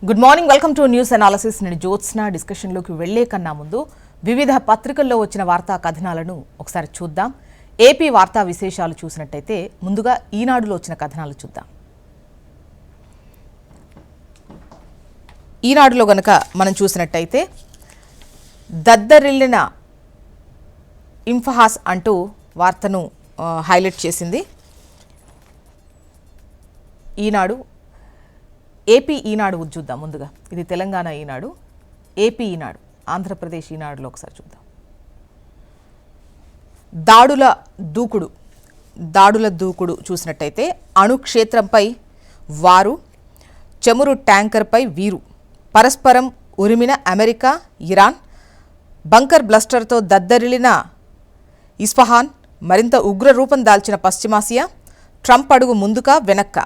Good morning, welcome to news analysis. నేను జ్యోత్స్న. డిస్కషన్లోకి వెళ్లే కన్నా ముందు వివిధ పత్రికల్లో వచ్చిన వార్తా కథనాలను ఒకసారి చూద్దాం. ఏపీ వార్తా విశేషాలు చూసినట్టయితే ముందుగా ఈనాడులో వచ్చిన కథనాలు చూద్దాం. ఈనాడులో గనక మనం చూసినట్టయితే దద్దరిల్లిన ఇంఫహాస్ అంటూ వార్తను హైలైట్ చేసింది ఈనాడు. ఏపీ ఈనాడు చూద్దాం. ముందుగా ఇది తెలంగాణ ఈనాడు, ఏపీ ఈనాడు, ఆంధ్రప్రదేశ్ ఈనాడులో ఒకసారి చూద్దాం. దాడుల దూకుడు చూసినట్టయితే అణుక్షేత్రంపై వారు, చమురు ట్యాంకర్పై వీరు, పరస్పరం ఉరిమిన అమెరికా ఇరాన్, బంకర్ బ్లస్టర్తో దద్దరిల్లిన ఇస్ఫహాన్, మరింత ఉగ్ర రూపం దాల్చిన పశ్చిమాసియా, ట్రంప్ అడుగు ముందుక వెనక్క,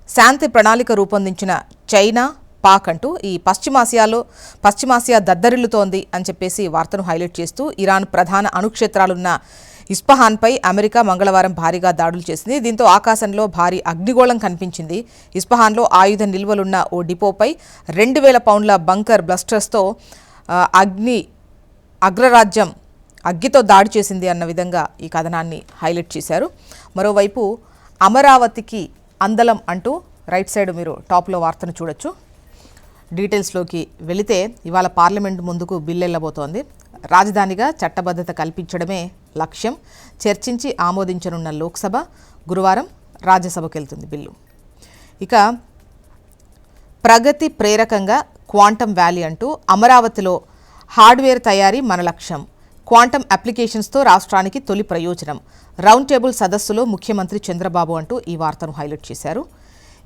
శాంతి ప్రణాళిక రూపొందించిన చైనా పాక్ అంటూ ఈ పశ్చిమాసియా దద్దరిల్లుతోంది అని చెప్పేసి వార్తను హైలైట్ చేస్తూ ఇరాన్ ప్రధాన అణుక్షేత్రాలున్న ఇస్ఫహాన్పై అమెరికా మంగళవారం భారీగా దాడులు చేసింది. దీంతో ఆకాశంలో భారీ అగ్నిగోళం కనిపించింది. ఇస్ఫహాన్లో ఆయుధ నిల్వలున్న ఓ డిపోపై 2000 పౌండ్ల బంకర్ బ్లస్టర్స్తో అగ్రరాజ్యం అగ్గితో దాడి చేసింది అన్న విధంగా ఈ కథనాన్ని హైలైట్ చేశారు. మరోవైపు అమరావతికి అందలం అంటూ రైట్ సైడ్ మీరు టాప్లో వార్తను చూడొచ్చు. డీటెయిల్స్లోకి వెళితే ఇవాళ పార్లమెంటు ముందుకు బిల్లు వెళ్ళబోతోంది. రాజధానిగా చట్టబద్ధత కల్పించడమే లక్ష్యం. చర్చించి ఆమోదించనున్న లోక్సభ గురువారం రాజ్యసభకు వెళ్తుంది బిల్లు. ఇక ప్రగతి ప్రేరకంగా క్వాంటమ్ వ్యాలీ అంటూ అమరావతిలో హార్డ్వేర్ తయారీ మన లక్ష్యం. క్వాంటమ్ అప్లికేషన్స్తో రాష్ట్రానికి తొలి ప్రయోజనం. రౌండ్ టేబుల్ సదస్సులో ముఖ్యమంత్రి చంద్రబాబు అంటూ ఈ వార్తను హైలైట్ చేశారు.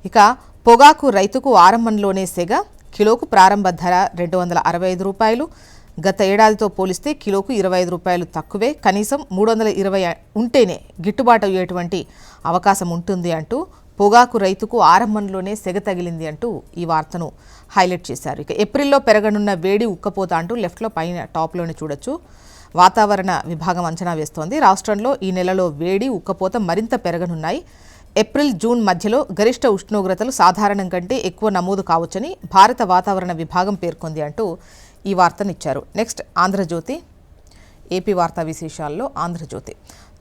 ఇక పొగాకు రైతుకు ఆరంభంలోనే సెగ. కిలోకు ప్రారంభ ధర 265 రూపాయలు. గత ఏడాదితో పోలిస్తే కిలోకు 25 రూపాయలు తక్కువే. కనీసం 320 ఉంటేనే గిట్టుబాటు అయ్యేటువంటి అవకాశం ఉంటుంది అంటూ పొగాకు రైతుకు ఆరంభంలోనే సెగ తగిలింది అంటూ ఈ వార్తను హైలైట్ చేశారు. ఇక ఏప్రిల్లో పెరగనున్న వేడి ఉక్కపోత అంటూ లెఫ్ట్లో పైన టాప్లోనే చూడొచ్చు. వాతావరణ విభాగం అంచనా వేస్తోంది. రాష్ట్రంలో ఈ నెలలో వేడి ఉక్కపోత మరింత పెరగనున్నాయి. ఏప్రిల్ జూన్ మధ్యలో గరిష్ట ఉష్ణోగ్రతలు సాధారణం కంటే ఎక్కువ నమోదు కావచ్చని భారత వాతావరణ విభాగం పేర్కొంది అంటూ ఈ వార్తనిచ్చారు. నెక్స్ట్ ఆంధ్రజ్యోతి. ఏపీ వార్తా విశేషాల్లో ఆంధ్రజ్యోతి.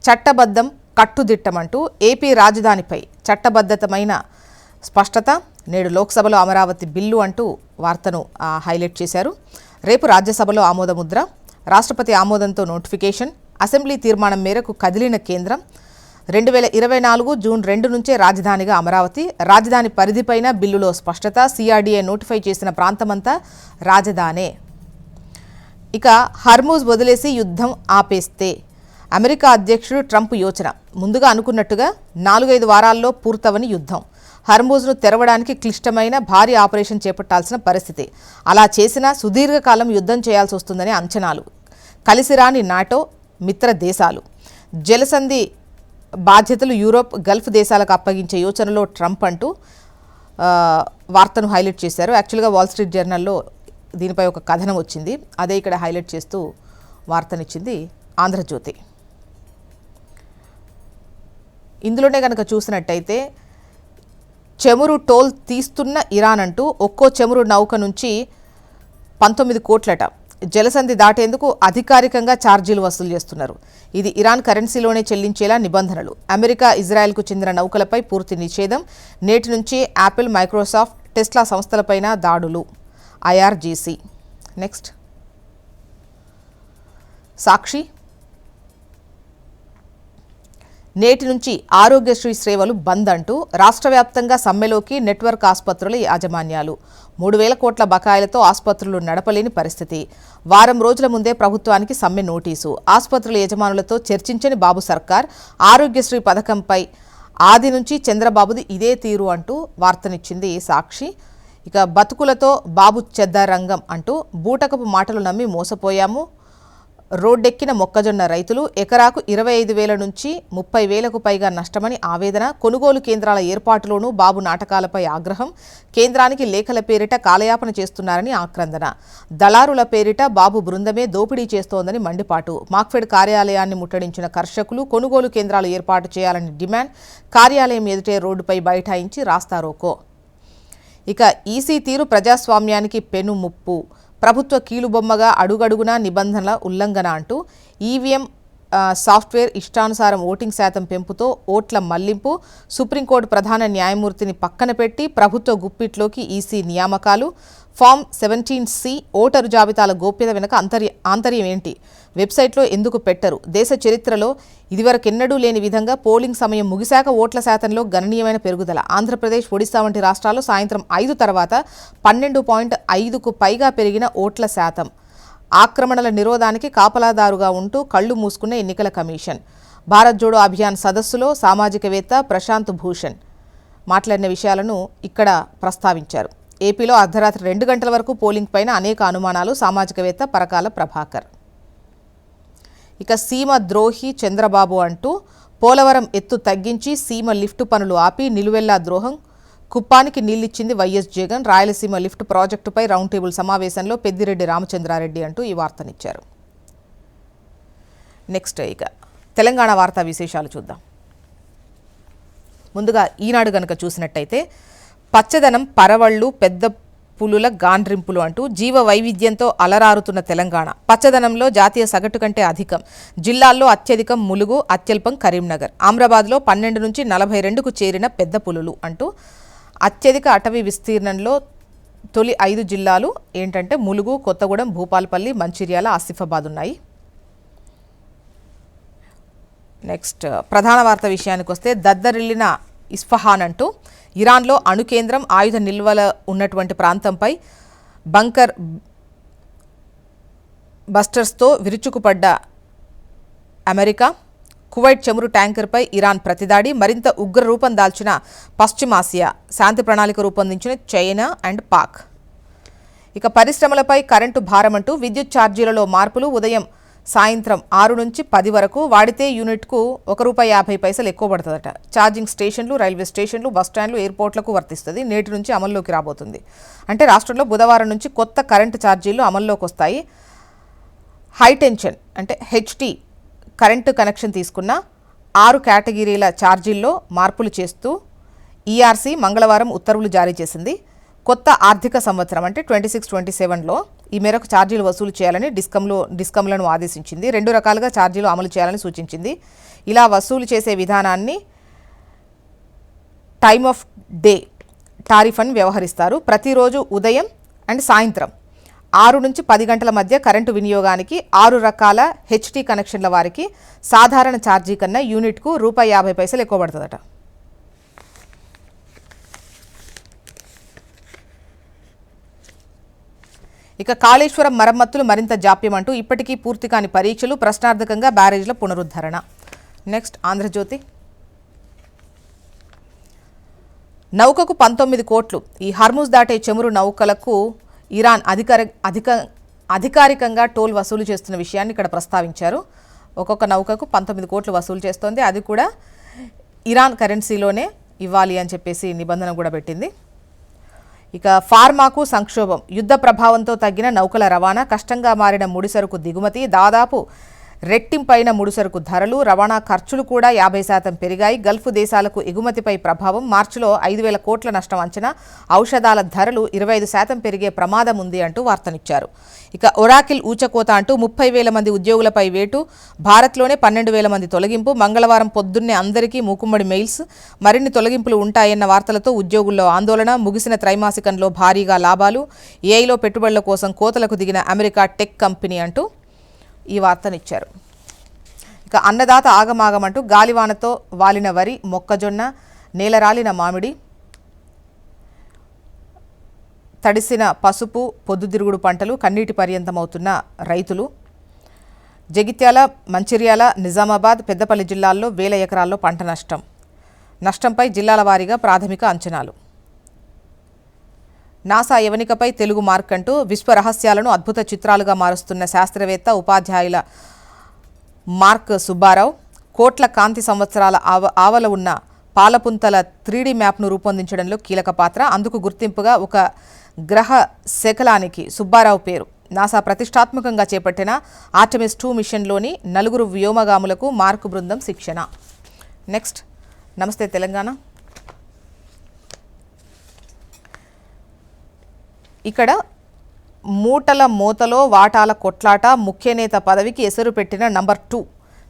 చట్టబద్ధం కట్టుదిట్టమంటూ ఏపీ రాజధానిపై చట్టబద్ధతమైన స్పష్టత. నేడు లోక్సభలో అమరావతి బిల్లు అంటూ వార్తను హైలైట్ చేశారు. రేపు రాజ్యసభలో ఆమోదముద్ర. రాష్ట్రపతి ఆమోదంతో నోటిఫికేషన్. అసెంబ్లీ తీర్మానం మేరకు కదిలిన కేంద్రం. 2024 జూన్ 2 నుంచే రాజధానిగా అమరావతి. రాజధాని పరిధిపైన బిల్లులో స్పష్టత. సిఆర్డీఏ నోటిఫై చేసిన ప్రాంతమంతా రాజధానే. ఇక హర్మూజ్ వదిలేసి యుద్ధం ఆపేస్తే అమెరికా అధ్యక్షుడు ట్రంప్ యోచన. ముందుగా అనుకున్నట్టుగా 4-5 వారాల్లో పూర్తవని యుద్ధం. హర్మూజ్ను తెరవడానికి క్లిష్టమైన భారీ ఆపరేషన్ చేపట్టాల్సిన పరిస్థితి. అలా చేసినా సుదీర్ఘకాలం యుద్ధం చేయాల్సి వస్తుందని అంచనాలు. కలిసిరాని నాటో మిత్ర దేశాలు. జలసంధి బాధ్యతలు యూరోప్, గల్ఫ్ దేశాలకు అప్పగించే యోచనలో ట్రంప్ అంటూ వార్తను హైలైట్ చేశారు. యాక్చువల్గా వాల్ స్ట్రీట్ జర్నల్లో దీనిపై ఒక కథనం వచ్చింది. అదే ఇక్కడ హైలైట్ చేస్తూ వార్తనిచ్చింది ఆంధ్రజ్యోతి. ఇందులోనే కనుక చూసినట్టయితే చమురు టోల్ తీస్తున్న ఇరాన్ అంటూ ఒక్కో చమురు నౌక నుంచి 19 కోట్లట. జలసంధి దాటేందుకు అధికారికంగా ఛార్జీలు వసూలు చేస్తున్నారు. ఇది ఇరాన్ కరెన్సీలోనే చెల్లించేలా నిబంధనలు. అమెరికా, ఇజ్రాయెల్కు చెందిన నౌకలపై పూర్తి నిషేధం. నేటి నుంచి యాపిల్, మైక్రోసాఫ్ట్, టెస్లా సంస్థలపైన దాడులు. ఐఆర్జీసీ. నెక్స్ట్ సాక్షి. నేటి నుంచి ఆరోగ్యశ్రీ సేవలు బంద్ అంటూ రాష్ట్ర వ్యాప్తంగా సమ్మెలోకి నెట్వర్క్ ఆసుపత్రుల యాజమాన్యాలు. 3,000 కోట్ల బకాయిలతో ఆసుపత్రులు నడపలేని పరిస్థితి. వారం రోజుల ముందే ప్రభుత్వానికి సమ్మె నోటీసు. ఆసుపత్రుల యజమానులతో చర్చించని బాబు సర్కార్. ఆరోగ్యశ్రీ పథకంపై ఆది నుంచి చంద్రబాబుది ఇదే తీరు అంటూ వార్తనిచ్చింది సాక్షి. ఇక బతుకులతో బాబు చెద్దరంగం అంటూ బూటకపు మాటలు నమ్మి మోసపోయాము. రోడ్డెక్కిన మొక్కజొన్న రైతులు. ఎకరాకు 25,000 నుంచి 30,000కు పైగా నష్టమని ఆవేదన. కొనుగోలు కేంద్రాల ఏర్పాటులోనూ బాబు నాటకాలపై ఆగ్రహం. కేంద్రానికి లేఖల పేరిట కాలయాపన చేస్తున్నారని ఆక్రందన. దళారుల పేరిట బాబు బృందమే దోపిడీ చేస్తోందని మండిపాటు. మార్క్ఫెడ్ కార్యాలయాన్ని ముట్టడించిన కర్షకులు. కొనుగోలు కేంద్రాలు ఏర్పాటు చేయాలని డిమాండ్. కార్యాలయం ఎదుటే రోడ్డుపై బైఠాయించి రాస్తారోకో. ఇక ఈసీ తీరు ప్రజాస్వామ్యానికి పెను ముప్పు, ప్రభుత్వ కీలుబొమ్మగా అడుగడుగునా నిబంధనల ఉల్లంఘన అంటూ ఈవీఎం సాఫ్ట్వేర్ ఇష్టానుసారం ఓటింగ్ శాతం పెంపుతో ఓట్ల మళ్లింపు, సుప్రీంకోర్టు ప్రధాన న్యాయమూర్తిని పక్కన పెట్టి ప్రభుత్వ గుప్పిట్లోకి ఈసీ నియామకాలు, ఫామ్ 17C ఓటరు జాబితాల గోప్యత వెనుక ఆంతర్యం ఏంటి, వెబ్సైట్లో ఎందుకు పెట్టరు, దేశ చరిత్రలో ఇదివరకెన్నడూ లేని విధంగా పోలింగ్ సమయం ముగిశాక ఓట్ల శాతంలో గణనీయమైన పెరుగుదల, ఆంధ్రప్రదేశ్, ఒడిశా వంటి రాష్ట్రాల్లో సాయంత్రం 5 తర్వాత 12.5కు పైగా పెరిగిన ఓట్ల శాతం, ఆక్రమణల నిరోధానికి కాపలాదారుగా ఉంటూ కళ్లు మూసుకున్న ఎన్నికల కమిషన్, భారత్ జోడో అభియాన్ సదస్సులో సామాజికవేత్త ప్రశాంత్ భూషణ్ మాట్లాడిన విషయాలను ఇక్కడ ప్రస్తావించారు. ఏపీలో అర్ధరాత్రి 2 గంటల వరకు పోలింగ్ పైన అనేక అనుమానాలు, సామాజికవేత్త పరకాల ప్రభాకర్. ఇక సీమ ద్రోహి చంద్రబాబు అంటూ పోలవరం ఎత్తు తగ్గించి సీమ లిఫ్టు పనులు ఆపి నిలువెల్లా ద్రోహం, కుప్పానికి నీళ్లిచ్చింది వైఎస్ జగన్, రాయలసీమ లిఫ్ట్ ప్రాజెక్టుపై రౌండ్ టేబుల్ సమావేశంలో పెద్దిరెడ్డి రామచంద్రారెడ్డి అంటూ ఈ వార్తనిచ్చారు. నెక్స్ట్ ఇక తెలంగాణ వార్తా విశేషాలు చూద్దాం. ముందుగా ఈనాడు గనక చూసినట్టయితే పచ్చదనం, పరవళ్లు, పెద్ద పులుల గాండ్రింపులు అంటూ జీవ వైవిధ్యంతో అలరారుతున్న తెలంగాణ, పచ్చదనంలో జాతీయ సగటు కంటే అధికం, జిల్లాల్లో అత్యధికం ములుగు, అత్యల్పం కరీంనగర్, ఆమ్రాబాద్లో 12 నుంచి 42కు చేరిన పెద్ద పులులు అంటూ అత్యధిక అటవీ విస్తీర్ణంలో తొలి 5 జిల్లాలు ఏంటంటే ములుగు, కొత్తగూడెం, భూపాలపల్లి, మంచిర్యాల, ఆసిఫాబాద్ ఉన్నాయి. నెక్స్ట్ ప్రధాన వార్త విషయానికి వస్తే దద్దరిల్లిన ఇస్ఫహాన్ అంటూ ఇరాన్లో అణు కేంద్రం, ఆయుధ నిల్వల ఉన్నటువంటి ప్రాంతంపై బంకర్ బస్టర్స్తో విరుచుకుపడ్డ అమెరికా, కువైట్ చమురు ట్యాంకర్పై ఇరాన్ ప్రతిదాడి, మరింత ఉగ్ర రూపం దాల్చిన పశ్చిమాసియా, శాంతి ప్రణాళిక రూపొందించిన చైనా అండ్ పాక్. ఇక పరిశ్రమలపై కరెంటు భారం అంటూ విద్యుత్ ఛార్జీలలో మార్పులు, ఉదయం సాయంత్రం 6 నుంచి 10 వరకు వాడితే యూనిట్కు ₹1.50 ఎక్కువ పడుతుందట. ఛార్జింగ్ స్టేషన్లు, రైల్వే స్టేషన్లు, బస్టాండ్లు, ఎయిర్పోర్ట్లకు వర్తిస్తుంది. నేటి నుంచి అమల్లోకి రాబోతుంది. అంటే రాష్ట్రంలో బుధవారం నుంచి కొత్త కరెంటు ఛార్జీలు అమల్లోకి వస్తాయి. హైటెన్షన్ అంటే హెచ్టీ కరెంటు కనెక్షన్ తీసుకున్న 6 కేటగిరీల ఛార్జీల్లో మార్పులు చేస్తూ ఈఆర్సీ మంగళవారం ఉత్తర్వులు జారీ చేసింది. కొత్త ఆర్థిక సంవత్సరం అంటే 26-27లో ఈ మేరకు ఛార్జీలు వసూలు చేయాలని డిస్కంలను ఆదేశించింది. 2 రకాలుగా ఛార్జీలు అమలు చేయాలని సూచించింది. ఇలా వసూలు చేసే విధానాన్ని టైమ్ ఆఫ్ డే టారిఫ్ అని వ్యవహరిస్తారు. ప్రతిరోజు ఉదయం అండ్ సాయంత్రం 6 నుంచి 10 గంటల మధ్య కరెంటు వినియోగానికి 6 రకాల హెచ్టీ కనెక్షన్ల వారికి సాధారణ ఛార్జీ కన్నా యూనిట్కు ₹50 ఎక్కువ పడుతుందట. ఇక కాళేశ్వరం మరమ్మతులు మరింత జాప్యం అంటూ ఇప్పటికీ పూర్తి కాని పరీక్షలు, ప్రశ్నార్థకంగా బ్యారేజ్ల పునరుద్ధరణ. నెక్స్ట్ ఆంధ్రజ్యోతి, నౌకకు 19 కోట్లు, ఈ హర్ముజ్ దాటే చమురు నౌకలకు ఇరాన్ అధికారికంగా టోల్ వసూలు చేస్తున్న విషయాన్ని ఇక్కడ ప్రస్తావించారు. ఒక్కొక్క నౌకకు 19 కోట్లు వసూలు చేస్తోంది. అది కూడా ఇరాన్ కరెన్సీలోనే ఇవ్వాలి అని చెప్పేసి నిబంధన కూడా పెట్టింది. ఇక ఫార్మాకు సంక్షోభం, యుద్ధ ప్రభావంతో తగ్గిన నౌకల రవాణా, కష్టంగా మారిన ముడిసరుకు దిగుమతి, దాదాపు రెట్టింపైన ముడిసరుకు ధరలు, రవాణా ఖర్చులు కూడా 50% పెరిగాయి. గల్ఫ్ దేశాలకు ఎగుమతిపై ప్రభావం, మార్చిలో 5,000 కోట్ల నష్టం అంచనా, ఔషధాల ధరలు 25% పెరిగే ప్రమాదం ఉంది అంటూ వార్తనిచ్చారు. ఇక ఒరాకిల్ ఊచకోత అంటూ 30,000 మంది ఉద్యోగులపై వేటు, భారత్లోనే 12,000 మంది తొలగింపు, మంగళవారం పొద్దున్నే అందరికీ మూకుమ్మడి మెయిల్స్, మరిన్ని తొలగింపులు ఉంటాయన్న వార్తలతో ఉద్యోగుల్లో ఆందోళన, ముగిసిన త్రైమాసికంలో భారీగా లాభాలు, ఏఐలో పెట్టుబడుల కోసం కోతలకు దిగిన అమెరికా టెక్ కంపెనీ అంటూ ఈ వార్తనిచ్చారు. ఇక అన్నదాత ఆగమాగమంటూ గాలివానతో వాలిన వరి, మొక్కజొన్న, నేలరాలిన మామిడి, తడిసిన పసుపు, పొద్దుతిరుగుడు పంటలు కన్నీటి పర్యంతమవుతున్న రైతులు. జగిత్యాల, మంచిర్యాల, నిజామాబాద్, పెద్దపల్లి జిల్లాల్లో వేల ఎకరాల్లో పంట నష్టంపై జిల్లాల వారీగా ప్రాథమిక అంచనాలు. నాసా యవనికపై తెలుగు మార్క్ అంటూ విశ్వరహస్యాలను అద్భుత చిత్రాలుగా మారుస్తున్న శాస్త్రవేత్త, ఉపాధ్యాయుల మార్క్ సుబ్బారావు, కోట్ల కాంతి సంవత్సరాల ఆవల ఉన్న పాలపుంతల 3D మ్యాప్ను రూపొందించడంలో కీలక పాత్ర. అందుకు గుర్తింపుగా ఒక గ్రహ శకలానికి సుబ్బారావు పేరు. నాసా ప్రతిష్టాత్మకంగా చేపట్టిన ఆర్టెమిస్ 2 మిషన్లోని 4 వ్యోమగాములకు మార్క్ బృందం శిక్షణ. నెక్స్ట్ నమస్తే తెలంగాణ. ఇక్కడ మూటల మూతలో వాటాల కొట్లాట, ముఖ్యనేత పదవికి ఎసరు పెట్టిన నంబర్ 2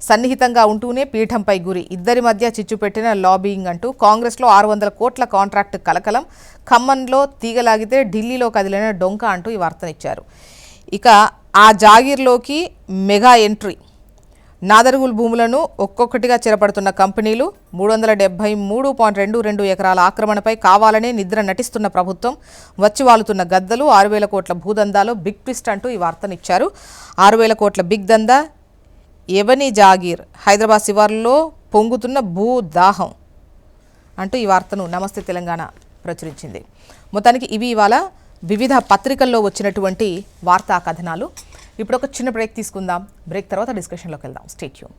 సన్నిహితంగా ఉంటూనే పీఠంపై గురి, ఇద్దరి మధ్య చిచ్చు పెట్టిన లాబింగ్ అంటూ కాంగ్రెస్లో 600 కోట్ల కాంట్రాక్ట్ కలకలం, ఖమ్మంలో తీగలాగితే ఢిల్లీలో కదిలిన డొంక అంటూ ఈ వార్తనిచ్చారు. ఇక ఆ జాగీర్లోకి మెగా ఎంట్రీ, నాదరుగుల్ భూములను ఒక్కొక్కటిగా చేరపడుతున్న కంపెనీలు, 373.22 ఎకరాల ఆక్రమణపై కావాలనే నిద్ర నటిస్తున్న ప్రభుత్వం, వచ్చివాలుతున్న గద్దలు, 6,000 కోట్ల భూదందాలో బిగ్ ట్విస్ట్ అంటూ ఈ వార్తనిచ్చారు. 6,000 కోట్ల బిగ్ దందా, ఎవని జాగీర్, హైదరాబాద్ శివార్లలో పొంగుతున్న భూ దాహం అంటూ ఈ వార్తను నమస్తే తెలంగాణ ప్రచురించింది. మొత్తానికి ఇవి ఇవాళ వివిధ పత్రికల్లో వచ్చినటువంటి వార్తా కథనాలు. ఇప్పుడు ఒక చిన్న బ్రేక్ తీసుకుందాం. బ్రేక్ తర్వాత డిస్కషన్లోకి వెళ్దాం. Stay tune.